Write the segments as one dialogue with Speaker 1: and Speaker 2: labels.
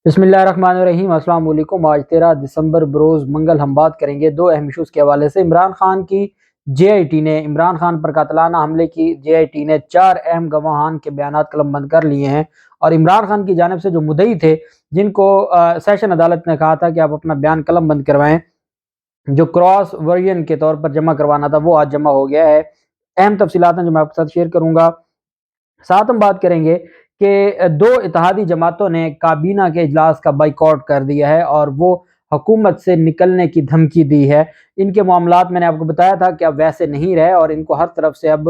Speaker 1: بسم اللہ الرحمن الرحیم۔ السلام علیکم۔ آج 13 دسمبر بروز منگل ہم بات کریں گے دو اہم ایشوز کے حوالے سے۔ عمران خان کی جے آئی ٹی نے عمران خان پر قاتلانہ حملے کی جے آئی ٹی نے 4 اہم گواہان کے بیانات قلم بند کر لیے ہیں، اور عمران خان کی جانب سے جو مدعی تھے جن کو سیشن عدالت نے کہا تھا کہ آپ اپنا بیان قلم بند کروائیں، جو کراس ورژن کے طور پر جمع کروانا تھا، وہ آج جمع ہو گیا ہے۔ اہم تفصیلات ہیں جو میں آپ کے ساتھ شیئر کروں گا۔ ساتھ ہم بات کریں گے کہ دو اتحادی جماعتوں نے کابینہ کے اجلاس کا بائیکاٹ کر دیا ہے اور وہ حکومت سے نکلنے کی دھمکی دی ہے۔ ان کے معاملات میں نے آپ کو بتایا تھا کہ اب ویسے نہیں رہے، اور ان کو ہر طرف سے اب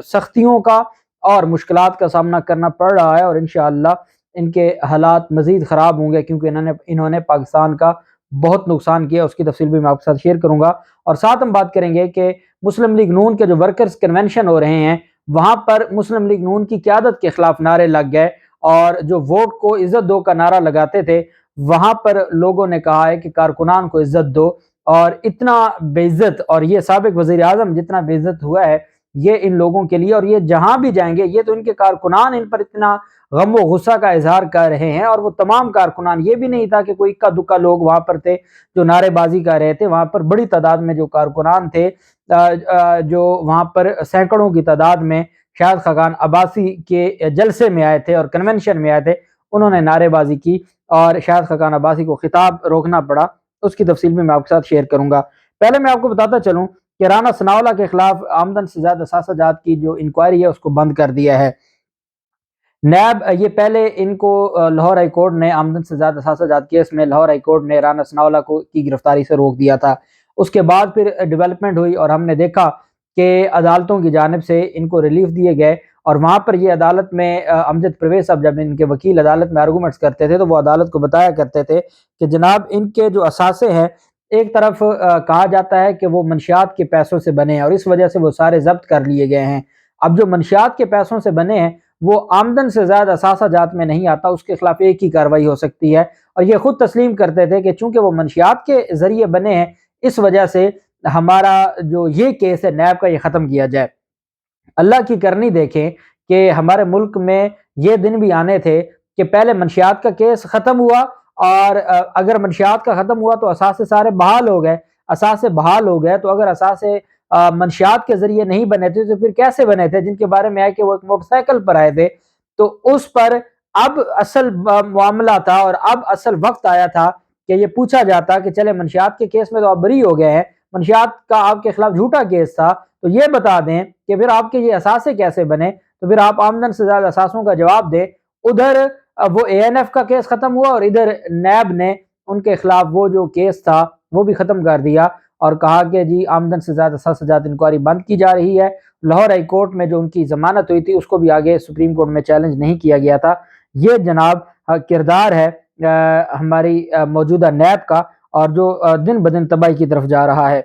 Speaker 1: سختیوں کا اور مشکلات کا سامنا کرنا پڑ رہا ہے، اور انشاءاللہ ان کے حالات مزید خراب ہوں گے، کیونکہ انہوں نے پاکستان کا بہت نقصان کیا۔ اس کی تفصیل بھی میں آپ کے ساتھ شیئر کروں گا۔ اور ساتھ ہم بات کریں گے کہ مسلم لیگ نون کے جو ورکرز کنونشن ہو رہے ہیں، وہاں پر مسلم لیگ نون کی قیادت کے خلاف نعرے لگ گئے، اور جو ووٹ کو عزت دو کا نعرہ لگاتے تھے، وہاں پر لوگوں نے کہا ہے کہ کارکنان کو عزت دو، اور اتنا بے عزت، اور یہ سابق وزیر اعظم جتنا بے عزت ہوا ہے یہ ان لوگوں کے لیے، اور یہ جہاں بھی جائیں گے یہ تو ان کے کارکنان ان پر اتنا غم و غصہ کا اظہار کر رہے ہیں، اور وہ تمام کارکنان، یہ بھی نہیں تھا کہ کوئی اکا دکا لوگ وہاں پر تھے جو نعرے بازی کر رہے تھے، وہاں پر بڑی تعداد میں جو کارکنان تھے، جو وہاں پر سینکڑوں کی تعداد میں شاہد خاقان عباسی کے جلسے میں آئے تھے اور کنونشن میں آئے تھے، انہوں نے نعرے بازی کی اور شاہد خاقان عباسی کو خطاب روکنا پڑا۔ اس کی تفصیل بھی میں آپ کے ساتھ شیئر کروں گا۔ پہلے میں آپ کو بتاتا چلوں کہ رانا ثناءاللہ کے خلاف آمدن سے زیادہ اثاثہ جات کی جو انکوائری ہے اس کو بند کر دیا ہے نیب۔ یہ پہلے ان کو لاہور ہائی کورٹ نے آمدن سے زیادہ اثاثہ جات کیس میں لاہور ہائی کورٹ نے رانا ثناءاللہ کو کی گرفتاری سے روک دیا تھا۔ اس کے بعد پھر ڈیولپمنٹ ہوئی اور ہم نے دیکھا کہ عدالتوں کی جانب سے ان کو ریلیف دیے گئے، اور وہاں پر یہ عدالت میں امجد پرویز صاحب جب ان کے وکیل عدالت میں آرگومنٹس کرتے تھے تو وہ عدالت کو بتایا کرتے تھے کہ جناب ان کے جو اثاثے ہیں، ایک طرف کہا جاتا ہے کہ وہ منشیات کے پیسوں سے بنے ہیں اور اس وجہ سے وہ سارے ضبط کر لیے گئے ہیں۔ اب جو منشیات کے پیسوں سے بنے ہیں وہ آمدن سے زیادہ اثاثہ جات میں نہیں آتا، اس کے خلاف ایک ہی کارروائی ہو سکتی ہے، اور یہ خود تسلیم کرتے تھے کہ چونکہ وہ منشیات کے ذریعے بنے ہیں اس وجہ سے ہمارا جو یہ کیس ہے نیب کا یہ ختم کیا جائے۔ اللہ کی کرنی دیکھیں کہ ہمارے ملک میں یہ دن بھی آنے تھے کہ پہلے منشیات کا کیس ختم ہوا، اور اگر منشیات کا ختم ہوا تو اثاثے سارے بحال ہو گئے، اثاثے بحال ہو گئے تو اگر اثاثے منشیات کے ذریعے نہیں بنے تھے تو پھر کیسے بنے تھے؟ جن کے بارے میں ہے کہ وہ ایک موٹر سائیکل پر آئے تھے، تو اس پر اب اصل معاملہ تھا، اور اب اصل وقت آیا تھا کہ یہ پوچھا جاتا کہ چلے منشیات کے کیس میں تو آپ بری ہو گئے ہیں، منشیات کا آپ کے خلاف جھوٹا کیس تھا، تو یہ بتا دیں کہ پھر آپ کے یہ اثاثے کیسے بنے، تو پھر آپ آمدن سے زیادہ اثاثوں کا جواب دیں۔ ادھر وہ اے این ایف کا کیس ختم ہوا، اور ادھر نیب نے ان کے خلاف وہ جو کیس تھا وہ بھی ختم کر دیا، اور کہا کہ جی آمدن سے زیادہ اثاثہ جات انکوائری بند کی جا رہی ہے۔ لاہور ہائی کورٹ میں جو ان کی ضمانت ہوئی تھی اس کو بھی آگے سپریم کورٹ میں چیلنج نہیں کیا گیا تھا۔ یہ جناب کردار ہے ہماری موجودہ نیب کا، اور جو دن بدن تباہی کی طرف جا رہا ہے۔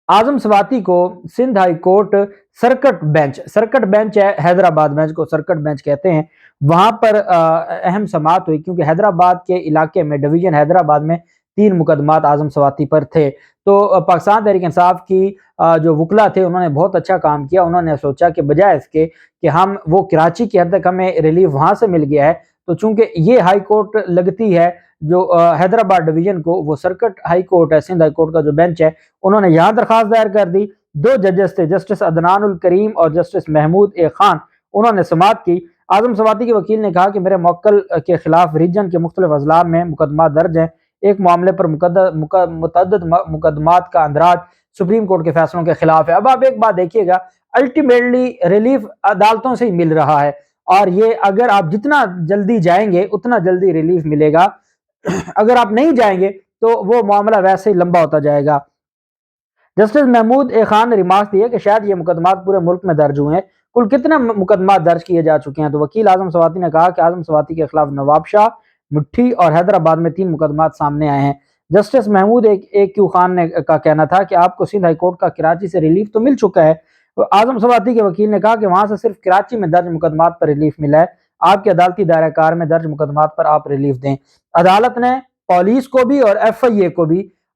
Speaker 1: اعظم سواتی کو Sindh high court circuit bench ہے حیدرآباد میں، کو سرکٹ بینچ کہتے ہیں، وہاں پر اہم سماعت ہوئی، کیونکہ حیدرآباد کے علاقے میں ڈویژن حیدرآباد میں 3 مقدمات اعظم سواتی پر تھے۔ تو پاکستان تحریک انصاف کی جو وکلا تھے انہوں نے بہت اچھا کام کیا، انہوں نے سوچا کہ بجائے اس کے کہ ہم وہ کراچی کی حد تک ہمیں ریلیف وہاں سے مل گیا ہے، تو چونکہ یہ ہائی کورٹ لگتی ہے جو حیدرآباد ڈویژن کو، وہ سرکٹ ہائی کورٹ ہے، سندھ ہائی کورٹ کا جو بینچ ہے، انہوں نے یہاں درخواست دائر کر دی۔ 2 ججز تھے، جسٹس عدنان الکریم اور جسٹس محمود اے خان، انہوں نے سماعت کی۔ اعظم سواتی کے وکیل نے کہا کہ میرے موکل کے خلاف ریجن کے مختلف اضلاع میں مقدمات درج ہیں، ایک معاملے پر متعدد مقدمات کا اندراج سپریم کورٹ کے فیصلوں کے خلاف ہے۔ اب آپ ایک بات دیکھیے گا، الٹیمیٹلی ریلیف عدالتوں سے ہی مل رہا ہے، اور یہ اگر آپ جتنا جلدی جائیں گے اتنا جلدی ریلیف ملے گا، اگر آپ نہیں جائیں گے تو وہ معاملہ ویسے ہی لمبا ہوتا جائے گا۔ جسٹس محمود اے خان نے ریمارک دیا کہ شاید یہ مقدمات پورے ملک میں درج ہوئے ہیں، کل کتنے مقدمات درج کیے جا چکے ہیں؟ تو وکیل اعظم سواتی نے کہا کہ اعظم سواتی کے خلاف نواب شاہ، مٹھی اور حیدرآباد میں 3 مقدمات سامنے آئے ہیں۔ جسٹس محمود اے کیو خان نے کا کہنا تھا کہ آپ کو سندھ ہائی کورٹ کا کراچی سے ریلیف تو مل چکا ہے۔ اعظم سواتی کے وکیل نے کہا کہ وہاں سے صرف کراچی میں درج مقدمات پر ریلیف ملا ہے، آپ کے عدالتی دائرہ کار میں درج مقدمات پر آپ ریلیف دیں۔ عدالت نے پولیس کو بھی اور ایف آئی اے کو بھی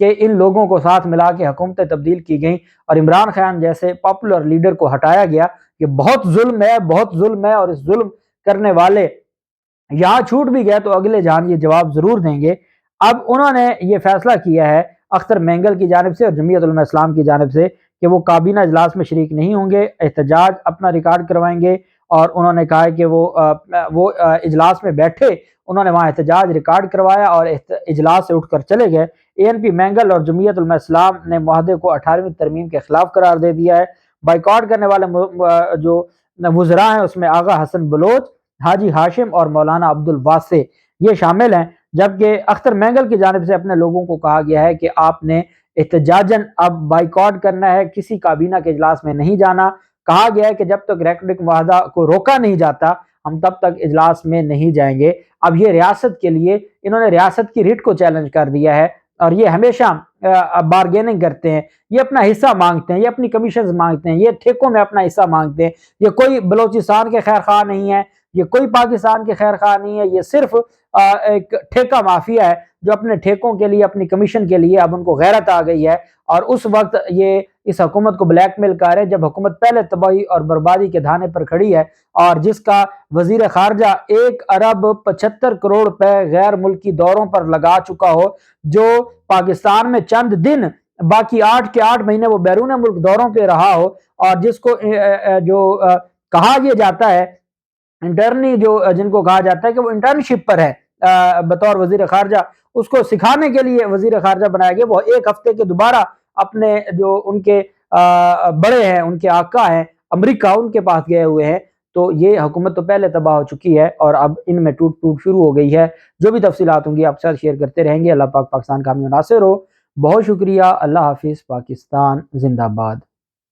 Speaker 1: کہ ان لوگوں کو ساتھ ملا کے حکومتیں تبدیل کی گئیں اور عمران خان جیسے پاپولر لیڈر کو ہٹایا گیا کہ بہت ظلم ہے، بہت ظلم ہے، اور اس ظلم کرنے والے یہاں چھوٹ بھی گئے تو اگلے جہان یہ جواب ضرور دیں گے۔ اب انہوں نے یہ فیصلہ کیا ہے اختر مینگل کی جانب سے اور جمعیت علماء اسلام کی جانب سے کہ وہ کابینہ اجلاس میں شریک نہیں ہوں گے، احتجاج اپنا ریکارڈ کروائیں گے، اور انہوں نے کہا ہے کہ وہ اجلاس میں بیٹھے، انہوں نے وہاں احتجاج ریکارڈ کروایا اور اجلاس سے اٹھ کر چلے گئے۔ اے این پی مینگل اور جمعیت علماء اسلام نے معاہدے کو 18ویں ترمیم کے خلاف قرار دے دیا ہے۔ بائیکاٹ کرنے والے جو وزراء ہیں اس میں آغا حسن بلوچ، حاجی ہاشم اور مولانا عبد الواسع یہ شامل ہیں، جبکہ اختر مینگل کی جانب سے اپنے لوگوں کو کہا گیا ہے کہ آپ نے احتجاجاً اب بائیکاٹ کرنا ہے، کسی کابینہ کے اجلاس میں نہیں جانا۔ کہا گیا ہے کہ جب تک ریکٹرک معاہدہ کو روکا نہیں جاتا ہم تب تک اجلاس میں نہیں جائیں گے۔ اب یہ ریاست کے لیے انہوں نے ریاست کی ریٹ کو چیلنج کر دیا ہے، اور یہ ہمیشہ بارگیننگ کرتے ہیں، یہ اپنا حصہ مانگتے ہیں، یہ اپنی کمیشنز مانگتے ہیں، یہ ٹھیکوں میں اپنا حصہ مانگتے ہیں۔ یہ کوئی بلوچستان کے خیر خواہ نہیں ہے، یہ کوئی پاکستان کے خیر خواہ نہیں ہے، یہ صرف ایک ٹھیکہ مافیا ہے جو اپنے ٹھیکوں کے لیے، اپنی کمیشن کے لیے اب ان کو غیرت آ گئی ہے، اور اس وقت یہ اس حکومت کو بلیک میل کر رہے ہیں جب حکومت پہلے تباہی اور بربادی کے دھانے پر کھڑی ہے، اور جس کا وزیر خارجہ 1 ارب 75 کروڑ روپے غیر ملکی دوروں پر لگا چکا ہو، جو پاکستان میں چند دن باقی 8 کے 8 مہینے وہ بیرون ملک دوروں پہ رہا ہو، اور جس کو کہا یہ جاتا ہے انٹرنی، جن کو کہا جاتا ہے کہ وہ انٹرنشپ پر ہے بطور وزیر خارجہ، اس کو سکھانے کے لیے وزیر خارجہ بنایا گیا، وہ 1 ہفتے کے دوبارہ اپنے جو ان کے بڑے ہیں، ان کے آقا ہیں امریکہ، ان کے پاس گئے ہوئے ہیں۔ تو یہ حکومت تو پہلے تباہ ہو چکی ہے اور اب ان میں ٹوٹ شروع ہو گئی ہے۔ جو بھی تفصیلات ہوں گی آپ ساتھ شیئر کرتے رہیں گے۔ اللہ پاک پاکستان کا حامی و ناصر ہو۔ بہت شکریہ۔ اللہ حافظ۔ پاکستان زندہ باد۔